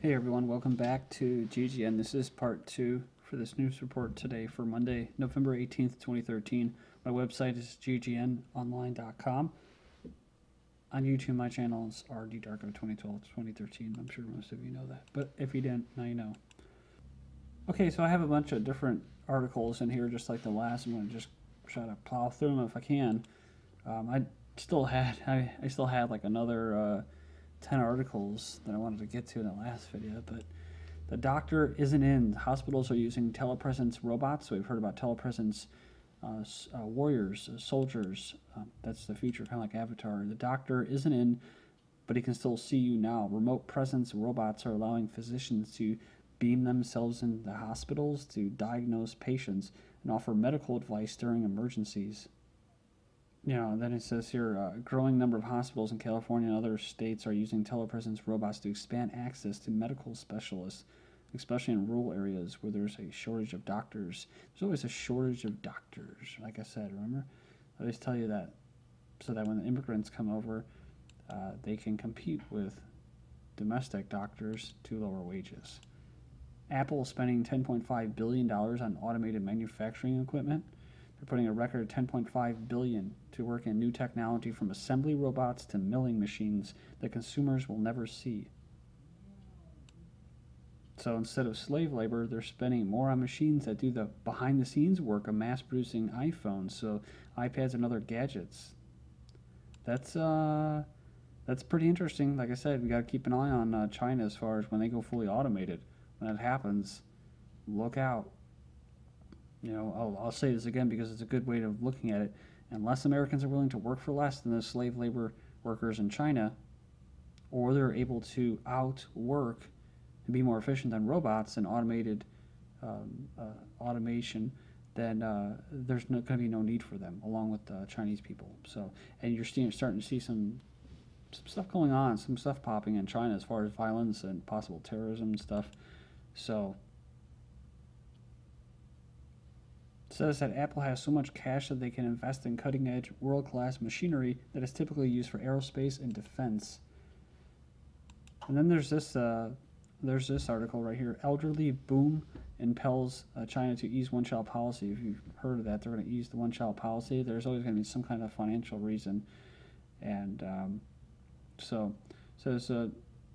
Hey everyone, welcome back to GGN. This is part 2 for this news report today for Monday, November 18th, 2013. My website is ggnonline.com. On YouTube, my channels are DDarko 2012 to 2013. I'm sure most of you know that, but if you didn't, now you know. Okay, so I have a bunch of different articles in here, just like the last. I'm going to just try to plow through them if I can. I still had like another 10 articles that I wanted to get to in the last video, but the doctor isn't in. Hospitals are using telepresence robots. So we've heard about telepresence warriors, soldiers. That's the future, kind of like Avatar. The doctor isn't in, but he can still see you now. Remote presence robots are allowing physicians to beam themselves into hospitals to diagnose patients and offer medical advice during emergencies. Then it says here, a growing number of hospitals in California and other states are using telepresence robots to expand access to medical specialists, especially in rural areas where there's a shortage of doctors. There's always a shortage of doctors, like I said, remember? I always tell you that so that when the immigrants come over, they can compete with domestic doctors to lower wages. Apple is spending $10.5 billion on automated manufacturing equipment. They're putting a record $10.5 billion to work in new technology from assembly robots to milling machines that consumers will never see. So instead of slave labor, they're spending more on machines that do the behind-the-scenes work of mass-producing iPhones, so iPads and other gadgets. That's pretty interesting. Like I said, we got to keep an eye on China as far as when they go fully automated. When that happens, look out. I'll say this again because it's a good way of looking at it. Unless Americans are willing to work for less than the slave labor workers in China, or they're able to outwork and be more efficient than robots and automation, then there's going to be no need for them, along with Chinese people. So, and you're starting to see some stuff going on, some stuff popping in China as far as violence and possible terrorism and stuff. So it says that Apple has so much cash that they can invest in cutting-edge, world-class machinery that is typically used for aerospace and defense. And then there's this article right here. Elderly boom impels China to ease one-child policy. If you've heard of that, they're going to ease the one-child policy. There's always going to be some kind of financial reason. And so it says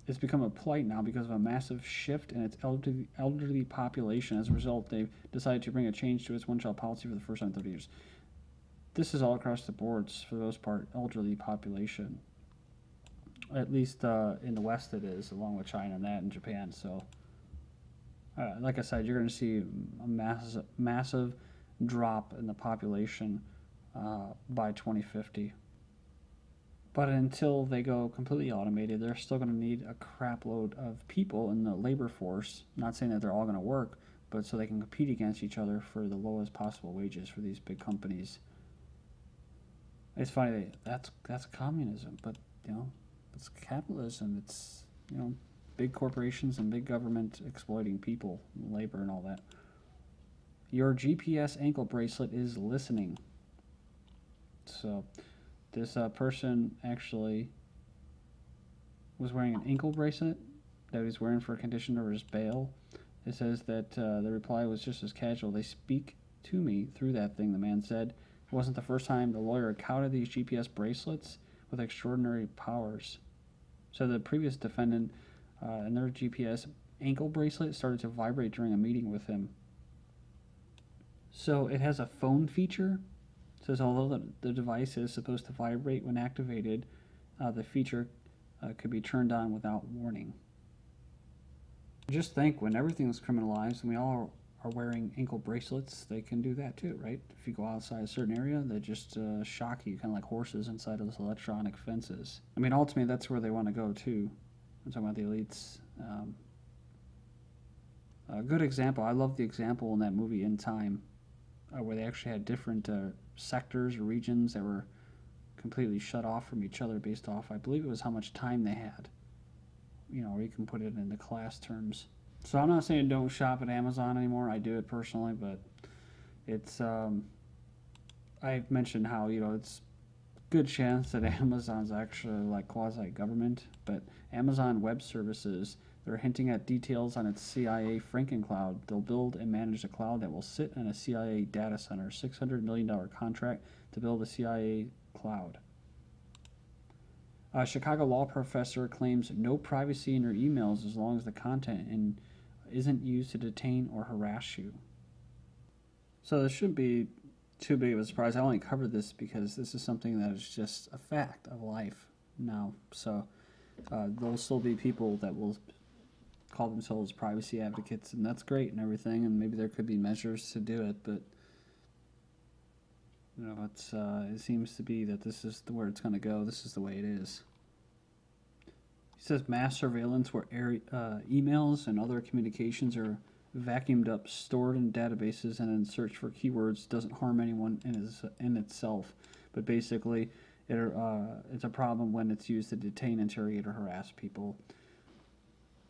it's become a plight now because of a massive shift in its elderly population. As a result, they've decided to bring a change to its one-child policy for the first time in 30 years. This is all across the boards, for the most part, elderly population. At least in the West it is, along with China and that and Japan. So, like I said, you're going to see a massive drop in the population by 2050. But until they go completely automated, they're still going to need a crap load of people in the labor force. Not saying that they're all going to work, but so they can compete against each other for the lowest possible wages for these big companies. It's funny, that's communism, but it's capitalism. It's big corporations and big government exploiting people, labor, and all that. Your GPS ankle bracelet is listening. So this person actually was wearing an ankle bracelet that he was wearing for a condition of his bail. It says that the reply was just as casual. They speak to me through that thing, the man said. It wasn't the first time the lawyer encountered these GPS bracelets with extraordinary powers. So the previous defendant and their GPS ankle bracelet started to vibrate during a meeting with him. So it has a phone feature. It says although the device is supposed to vibrate when activated, the feature could be turned on without warning. Just think, when everything's criminalized and we all are wearing ankle bracelets, they can do that too, right? If you go outside a certain area, they just shock you, kind of like horses inside of those electronic fences. I mean, ultimately, that's where they want to go too. I'm talking about the elites. A good example, I love the example in that movie In Time, where they actually had different sectors or regions that were completely shut off from each other based off, I believe it was how much time they had. Or you can put it into class terms. So I'm not saying don't shop at Amazon anymore. I do it personally, but it's I've mentioned how it's good chance that Amazon's actually like quasi-government, but Amazon Web Services They're hinting at details on its CIA Franken-cloud. They'll build and manage a cloud that will sit in a CIA data center. $600 million contract to build a CIA cloud. A Chicago law professor claims no privacy in your emails as long as the content isn't used to detain or harass you. So this shouldn't be too big of a surprise. I only covered this because this is something that is just a fact of life now. So there'll still be people that will call themselves privacy advocates, and that's great and everything, and maybe there could be measures to do it, but you know, it seems to be that this is where it's going to go. This is the way it is. He says mass surveillance where emails and other communications are vacuumed up, stored in databases, and then searched for keywords doesn't harm anyone in itself. But basically, it's a problem when it's used to detain, interrogate, or harass people.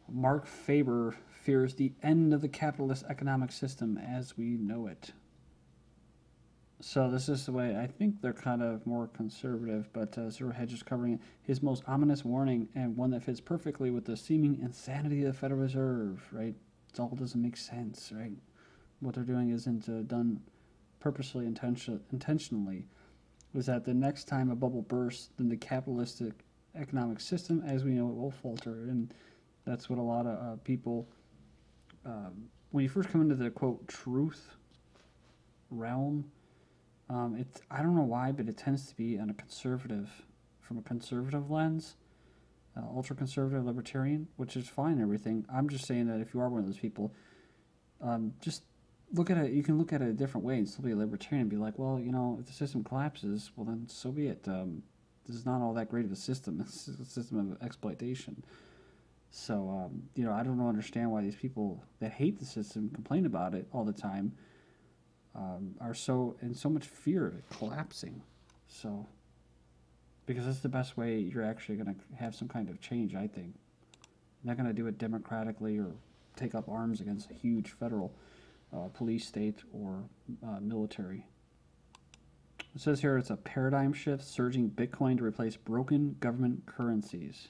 Mark Faber fears the end of the capitalist economic system as we know it. So this is the way, I think they're kind of more conservative, but Zero Hedge is covering it. His most ominous warning, and one that fits perfectly with the seeming insanity of the Federal Reserve, right? It all doesn't make sense, right? What they're doing isn't done purposely, intentionally. Was that the next time a bubble bursts, then the capitalistic economic system, as we know it, will falter. And that's what a lot of people, when you first come into the, quote, truth realm, I don't know why, but it tends to be on a conservative, from a conservative lens, ultra-conservative, libertarian, which is fine and everything. I'm just saying that if you are one of those people, just look at it, you can look at it a different way and still be a libertarian and be like, well, you know, if the system collapses, well then so be it. This is not all that great of a system. It's a system of exploitation. So, you know, I don't understand why these people that hate the system, complain about it all the time, are so in so much fear of it collapsing. So, because that's the best way you're actually going to have some kind of change, I think. You're not going to do it democratically or take up arms against a huge federal police state or military. It says here it's a paradigm shift, surging Bitcoin to replace broken government currencies.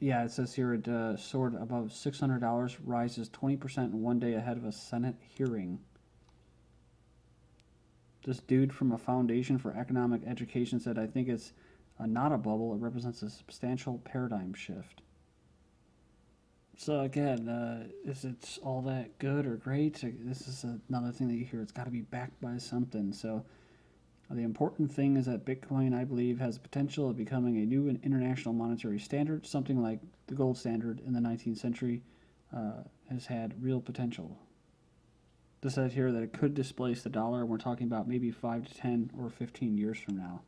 Yeah, it says here it soared above $600, rises 20% in one day ahead of a Senate hearing. This dude from a Foundation for Economic Education said, I think it's not a bubble. It represents a substantial paradigm shift. So again, is it all that good or great? This is another thing that you hear. It's got to be backed by something. So the important thing is that Bitcoin, I believe, has the potential of becoming a new international monetary standard, something like the gold standard in the 19th century has had real potential. This says here that it could displace the dollar. We're talking about maybe 5 to 10 or 15 years from now.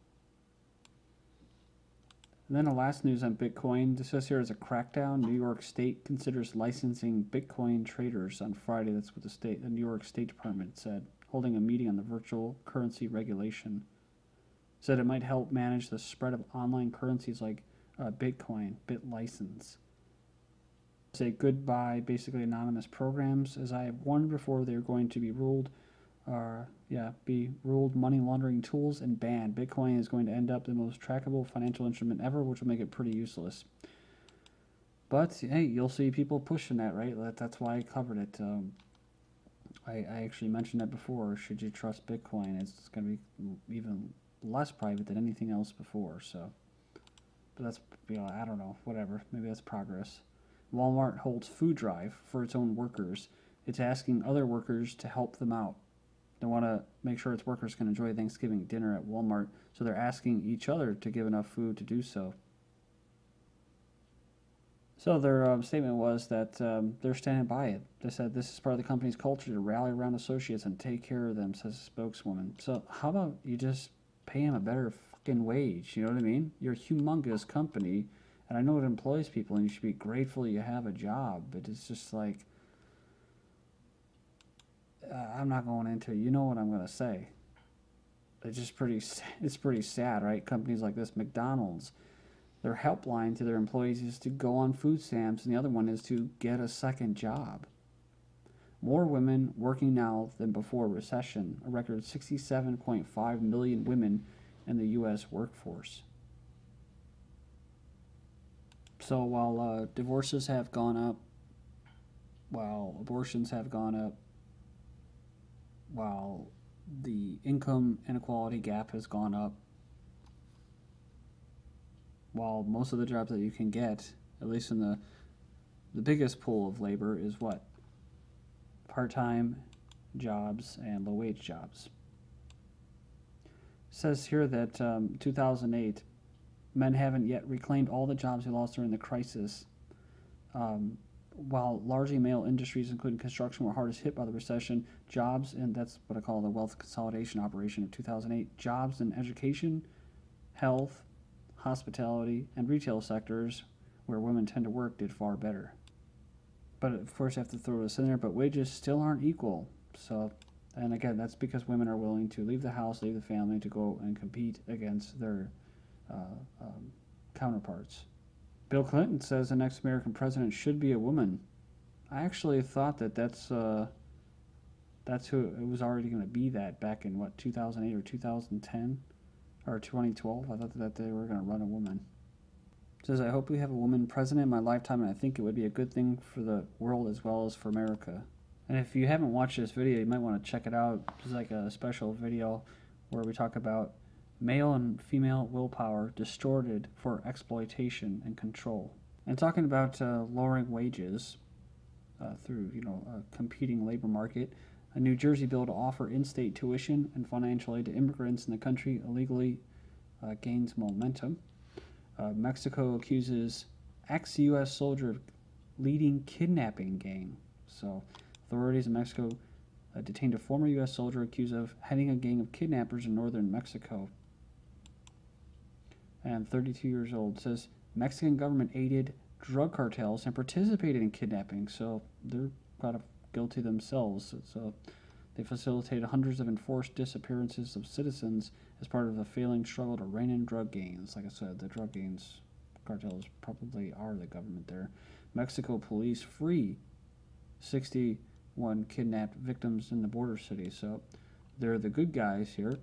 And then the last news on Bitcoin. This says here is a crackdown. New York State considers licensing Bitcoin traders on Friday. That's what the New York State Department said, holding a meeting on the virtual currency regulation. Said it might help manage the spread of online currencies like Bitcoin, BitLicense. Say goodbye, basically anonymous programs. As I have warned before, they're going to be ruled money laundering tools and banned. Bitcoin is going to end up the most trackable financial instrument ever, which will make it pretty useless. But hey, you'll see people pushing that, right? That's why I covered it. I actually mentioned that before. Should you trust Bitcoin? It's going to be even less private than anything else before. So, but that's, you know, I don't know. Whatever. Maybe that's progress. Walmart holds food drive for its own workers. It's asking other workers to help them out. They want to make sure its workers can enjoy Thanksgiving dinner at Walmart, so they're asking each other to give enough food to do so. So their statement was that they're standing by it. They said this is part of the company's culture to rally around associates and take care of them, says a spokeswoman. So how about you just pay them a better fucking wage, you know what I mean? You're a humongous company, and I know it employs people, and you should be grateful you have a job, but it's just like, I'm not going into it. You know what I'm going to say. It's just pretty sad, right? Companies like this, McDonald's, their helpline to their employees is to go on food stamps, and the other one is to get a second job. More women working now than before recession, a record 67.5 million women in the U.S. workforce. So while divorces have gone up, while abortions have gone up, while the income inequality gap has gone up, while most of the jobs that you can get, at least in the biggest pool of labor, is what? Part-time jobs and low-wage jobs. It says here that 2008, men haven't yet reclaimed all the jobs they lost during the crisis. While largely male industries, including construction, were hardest hit by the recession, jobs, and that's what I call the wealth consolidation operation of 2008, jobs in education, health, hospitality, and retail sectors where women tend to work did far better. But of course, I have to throw this in there, but wages still aren't equal. So, and again, that's because women are willing to leave the house, leave the family to go and compete against their counterparts. Bill Clinton says the next American president should be a woman. I actually thought that's who it was already going to be that back in, what, 2008 or 2010 or 2012. I thought that they were going to run a woman. It says, I hope we have a woman president in my lifetime, and I think it would be a good thing for the world as well as for America. And if you haven't watched this video, you might want to check it out. It's like a special video where we talk about male and female willpower distorted for exploitation and control. And talking about lowering wages through a competing labor market, a New Jersey bill to offer in-state tuition and financial aid to immigrants in the country illegally gains momentum. Mexico accuses ex-U.S. soldier of leading kidnapping gang. So authorities in Mexico detained a former U.S. soldier accused of heading a gang of kidnappers in northern Mexico. And 32 years old, says Mexican government aided drug cartels and participated in kidnapping, so they're kind of guilty themselves. So they facilitated hundreds of enforced disappearances of citizens as part of the failing struggle to rein in drug gangs. Like I said, the drug gangs cartels probably are the government there. Mexico police free 61 kidnapped victims in the border city. So they're the good guys here.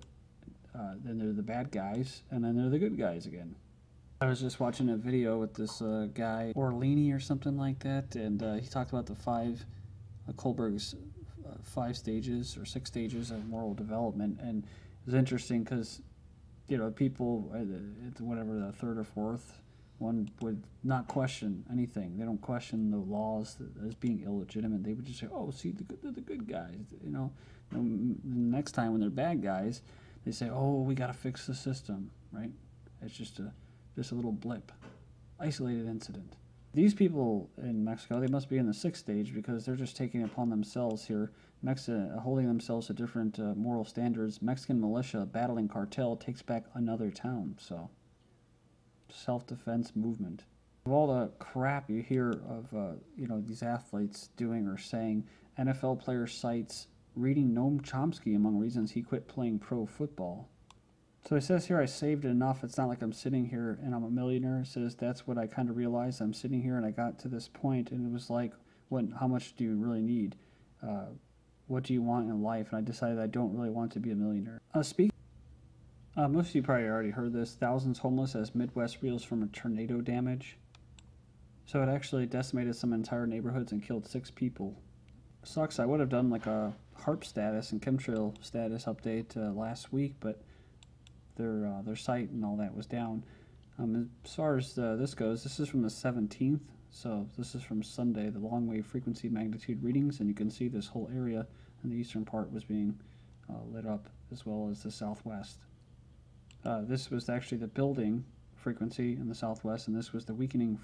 Then they're the bad guys, and then they're the good guys again. I was just watching a video with this guy, Orlini or something like that, and he talked about the Kohlberg's 5 stages or 6 stages of moral development, and it was interesting because, people, whatever, the 3rd or 4th one would not question anything. They don't question the laws as being illegitimate. They would just say, oh, see, they're the good guys, And the next time when they're bad guys, they say, oh, we got to fix the system, right? It's just a little blip, isolated incident. These people in Mexico, they must be in the 6th stage because they're just taking it upon themselves here, holding themselves to different moral standards. Mexican militia battling cartel takes back another town. So, self-defense movement. Of all the crap you hear of, these athletes doing or saying, NFL player cites reading Noam Chomsky among reasons he quit playing pro football. So it says here, I saved enough. It's not like I'm sitting here and I'm a millionaire. It says that's what I kind of realized. I'm sitting here and I got to this point and it was like, how much do you really need? What do you want in life? And I decided I don't really want to be a millionaire. Most of you probably already heard this. Thousands homeless as Midwest reels from a tornado damage. So it actually decimated some entire neighborhoods and killed 6 people. Sucks. I would have done like a Haarp status and Chemtrail status update last week, but their site and all that was down. As far as this goes, this is from the 17th, so this is from Sunday, the long wave frequency magnitude readings, and you can see this whole area in the eastern part was being lit up, as well as the southwest. This was actually the building frequency in the southwest, and this was the weakening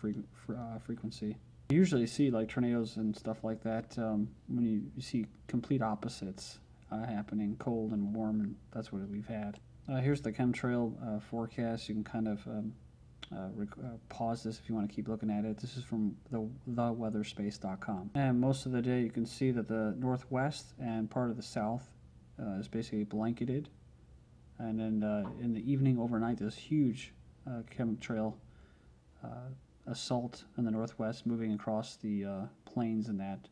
frequency. You usually see like tornadoes and stuff like that when you see complete opposites happening, cold and warm, and that's what we've had. Here's the chemtrail forecast. You can kind of pause this if you want to keep looking at it. This is from theweatherspace.com. And most of the day you can see that the northwest and part of the south is basically blanketed. And then in the evening overnight, this huge chemtrail assault in the northwest moving across the plains and that.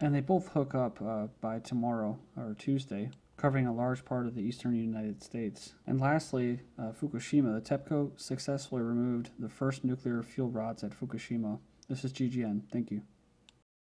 And they both hook up by tomorrow or Tuesday. covering a large part of the eastern United States. And lastly, Fukushima. The TEPCO successfully removed the first nuclear fuel rods at Fukushima. This is GGN. Thank you.